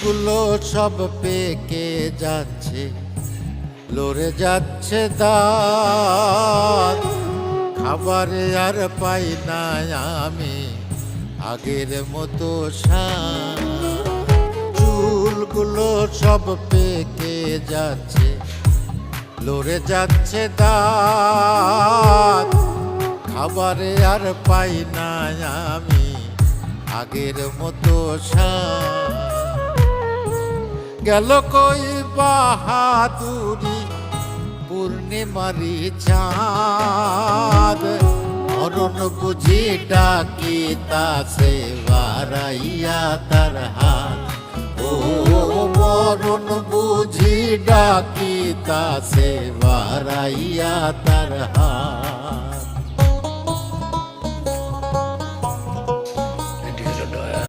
চুলগুলো সব পেকে যাচ্ছে, লড়ে যাচ্ছে দাঁত। খাবারে আর পাই না আমি আগের মতো স্বাদ। চুলগুলো সব পেকে যাচ্ছে, লড়ে যাচ্ছে দাঁত। খাবারে আর পাই না আমি আগের মতো স্বাদ। গেল কই বাহাদুরি পূর্ণিমারি চাঁদ। মরণ বুঝি ডাকিতাছে বাড়াইয়া তার হাত। ও মরণ বুঝি ডাকিতাছে বাড়াইয়া তার হাত।